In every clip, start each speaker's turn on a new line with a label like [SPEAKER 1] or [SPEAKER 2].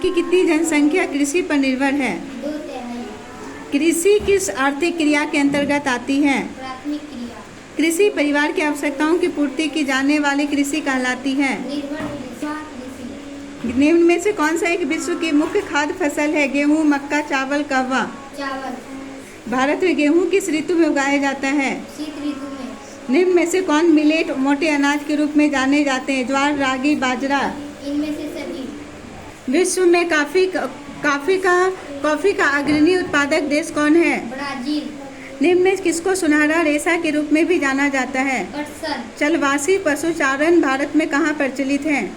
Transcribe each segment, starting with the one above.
[SPEAKER 1] की कितनी जनसंख्या कृषि पर निर्भर है?
[SPEAKER 2] 2/3।
[SPEAKER 1] कृषि किस आर्थिक क्रिया के अंतर्गत आती है?
[SPEAKER 2] प्राथमिक क्रिया।
[SPEAKER 1] कृषि परिवार की आवश्यकताओं की पूर्ति की जाने वाली कृषि कहलाती है।
[SPEAKER 2] निर्भर कृषि।
[SPEAKER 1] निम्न में से कौन सा एक विश्व की मुख्य खाद्य फसल है? गेहूँ, मक्का, चावल, कहवा?
[SPEAKER 2] चावल।
[SPEAKER 1] भारत में गेहूँ किस ऋतु में उगाया जाता है?
[SPEAKER 2] शीत ऋतु में।
[SPEAKER 1] निम्न में से कौन मिलेट मोटे अनाज के रूप में जाने जाते हैं? ज्वार, रागी, बाजरा?
[SPEAKER 2] इनमें से सभी।
[SPEAKER 1] विश्व में कॉफी का अग्रणी उत्पादक देश कौन है?
[SPEAKER 2] ब्राजील।
[SPEAKER 1] निम्न में किसको सुनहरा रेशा के रूप में भी जाना जाता है?
[SPEAKER 2] पटसन।
[SPEAKER 1] चलवासी पशुचारण भारत में कहाँ प्रचलित है?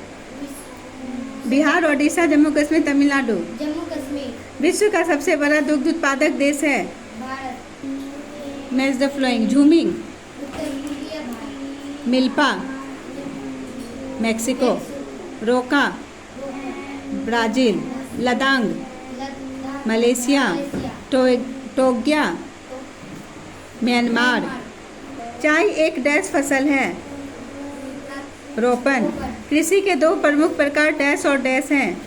[SPEAKER 1] बिहार, ओडिशा, जम्मू कश्मीर, तमिलनाडु?
[SPEAKER 2] जम्मू कश्मीर।
[SPEAKER 1] विश्व का सबसे बड़ा दुग्ध उत्पादक देश है?
[SPEAKER 2] भारत।
[SPEAKER 1] Match the flowing. झूमिंग?
[SPEAKER 2] उत्तर पूर्वीय भारत।
[SPEAKER 1] मिल्पा? मैक्सिको? रोका? ब्राजील? लदांग? मलेशिया? टोग्या? म्यांमार? चाय एक डैश फसल है? रोपण। कृषि के दो प्रमुख प्रकार डैश और डैश हैं?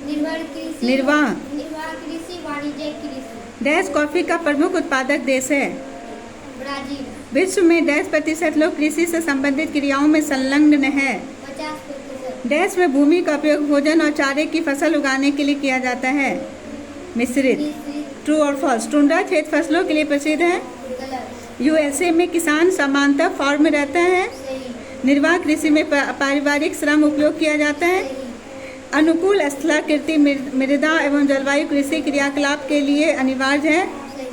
[SPEAKER 1] निर्वाह
[SPEAKER 2] कृषि, वाणिज्यिक कृषि।
[SPEAKER 1] डैश कॉफी का प्रमुख उत्पादक देश है?
[SPEAKER 2] ब्राजील।
[SPEAKER 1] विश्व में डैश प्रतिशत लोग कृषि से संबंधित क्रियाओं में संलग्न है?
[SPEAKER 2] 50%।
[SPEAKER 1] डैश में भूमि का उपयोग भोजन और चारे की फसल उगाने के लिए किया जाता है? मिश्रित। ट्रू और फॉल्स? टुंड्रा क्षेत्र फसलों के लिए प्रसिद्ध है?
[SPEAKER 2] गलत।
[SPEAKER 1] यूएसए में किसान समानता फार्म में रहता है?
[SPEAKER 2] सही।
[SPEAKER 1] निर्वाह कृषि में पारिवारिक श्रम उपयोग किया जाता है?
[SPEAKER 2] सही।
[SPEAKER 1] अनुकूल स्थलाकृति मृदा एवं जलवायु कृषि क्रियाकलाप के लिए अनिवार्य है?
[SPEAKER 2] सही।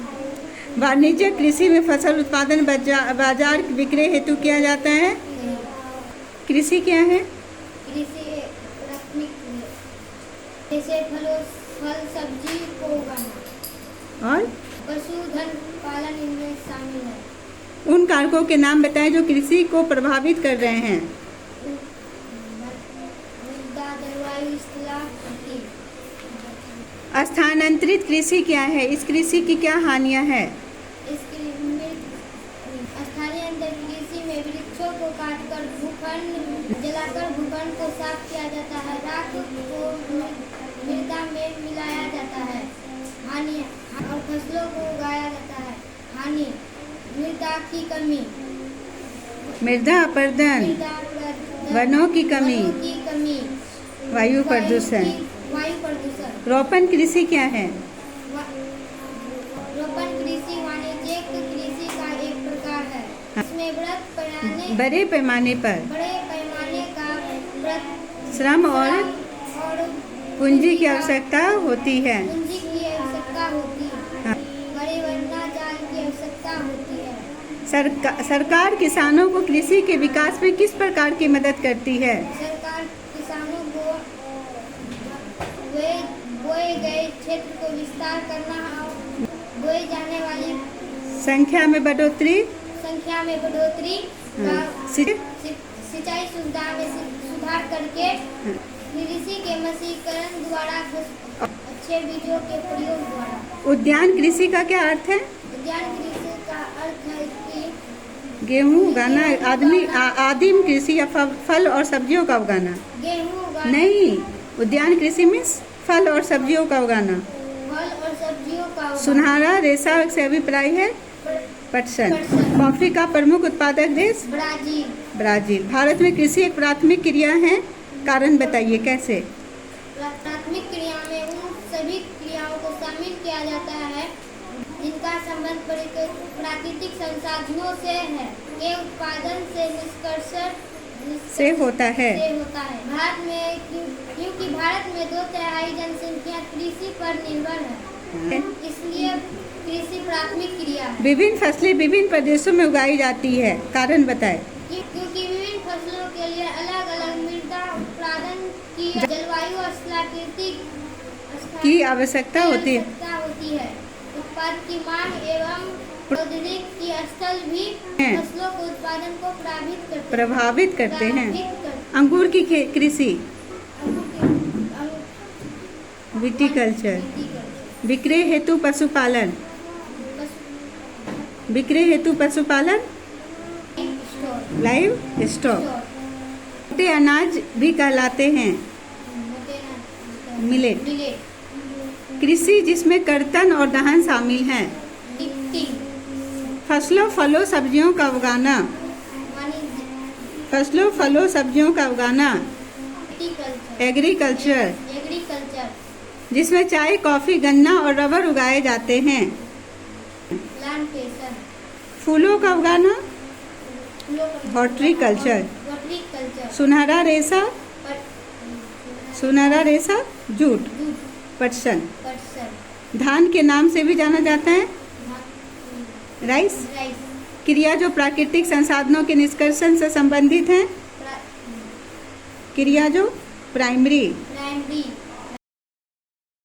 [SPEAKER 1] वाणिज्यिक कृषि में फसल उत्पादन बाजार विक्रय हेतु किया जाता है?
[SPEAKER 2] सही।
[SPEAKER 1] कृषि क्या है?
[SPEAKER 2] कृषि प्राथमिक क्रिया। जैसे फल सब्जी को उगाना
[SPEAKER 1] और
[SPEAKER 2] पशुधन पालन इनमें शामिल है।
[SPEAKER 1] उन कारकों के नाम बताएं जो कृषि को प्रभावित कर रहे हैं?
[SPEAKER 2] मृदा, जलवायु, स्थलाकृति।
[SPEAKER 1] स्थानांतरित कृषि क्या है? इस कृषि की क्या हानियां हैं?
[SPEAKER 2] स्थानीय कृषि में वृक्षों को काटकर भूखंड जलाकर भूखंड को साफ किया जाता है। राख को मृदा में मिलाया जाता है। हानि और फसलों को उगाया जाता है। हानि मृदा की कमी,
[SPEAKER 1] मृदा अपरदन, वनों की कमी, वायु प्रदूषण। रोपण कृषि क्या है?
[SPEAKER 2] रोपण कृषि वाणिज्यिक कृषि का एक प्रकार है। इसमें
[SPEAKER 1] बड़े पैमाने पर श्रम और पूंजी की आवश्यकता होती है।
[SPEAKER 2] परिवहन जाल की आवश्यकता होती है।
[SPEAKER 1] सरकार किसानों को कृषि के विकास में किस प्रकार की मदद करती है?
[SPEAKER 2] सरकार किसानों को बोए गए क्षेत्र को विस्तार करना और बोए जाने वाली
[SPEAKER 1] संख्या में बढ़ोतरी,
[SPEAKER 2] सिंचाई सुविधा में सुधार करके कृषि के मशीनीकरण द्वारा अच्छे बीजों के प्रयोग द्वारा।
[SPEAKER 1] उद्यान कृषि का क्या अर्थ है?
[SPEAKER 2] उद्यान कृषि का अर्थ है कि
[SPEAKER 1] गेहूँ उगाना, आदिम कृषि या फल और सब्जियों का उगाना?
[SPEAKER 2] गेहूँ उगाना
[SPEAKER 1] नहीं, उद्यान कृषि में फल और सब्जियों का उगाना।
[SPEAKER 2] फल और सब्जियों का उगाना।
[SPEAKER 1] सुनहरा रेशा से अभिप्राय है? पटसन। कॉफी का प्रमुख उत्पादक देश? ब्राजील। भारत में कृषि एक प्राथमिक क्रिया है, कारण बताइए कैसे?
[SPEAKER 2] प्राथमिक क्रिया में उन सभी क्रियाओं को शामिल किया जाता है जिनका संबंध प्राकृतिक संसाधनों से है, के उत्पादन से निष्कर्ष
[SPEAKER 1] होता है।
[SPEAKER 2] भारत में क्योंकि भारत में 2/3 जनसंख्या कृषि पर निर्भर है, इसलिए कृषि प्राथमिक क्रिया है।
[SPEAKER 1] विभिन्न फसलें विभिन्न प्रदेशों में उगाई जाती है, कारण बताएं?
[SPEAKER 2] क्योंकि विभिन्न फसलों के लिए अलग अलग मृदा उत्पादन की जलवायु और स्थलाकृति
[SPEAKER 1] की आवश्यकता होती
[SPEAKER 2] है। उत्पाद की मांग एवं प्रौद्योगिकी की स्तर भी फसलों के उत्पादन को
[SPEAKER 1] प्रभावित करते हैं। अंगूर की कृषि, विटीकल्चर। विक्रय हेतु पशुपालन, लाइव स्टॉक। मोटे अनाज भी कहलाते हैं? मिलेट।
[SPEAKER 2] मिलेट।
[SPEAKER 1] कृषि जिसमें कर्तन और दहन शामिल हैं।
[SPEAKER 2] डिक्टिंग।
[SPEAKER 1] फसलों फलों सब्जियों का उगाना।
[SPEAKER 2] वाणिज्य।
[SPEAKER 1] फसलों फलों सब्जियों का उगाना।
[SPEAKER 2] एग्रीकल्चर।
[SPEAKER 1] Agriculture
[SPEAKER 2] agriculture.
[SPEAKER 1] जिसमें चाय कॉफी गन्ना और रबर उगाए जाते हैं।
[SPEAKER 2] प्लांटेशन।
[SPEAKER 1] फूलों का उगाना। हॉर्टिकल्चर।
[SPEAKER 2] हॉर्टिकल्चर।
[SPEAKER 1] सुनहरा रेशा। सुनहरा रेशा जूट।
[SPEAKER 2] जूट।
[SPEAKER 1] पटसन
[SPEAKER 2] पटसन।
[SPEAKER 1] धान के नाम से भी जाना जाता है। Rice
[SPEAKER 2] rice.
[SPEAKER 1] क्रिया जो प्राकृतिक संसाधनों के निष्कर्षण से संबंधित है। क्रिया जो प्राइमरी।
[SPEAKER 2] प्राइमरी।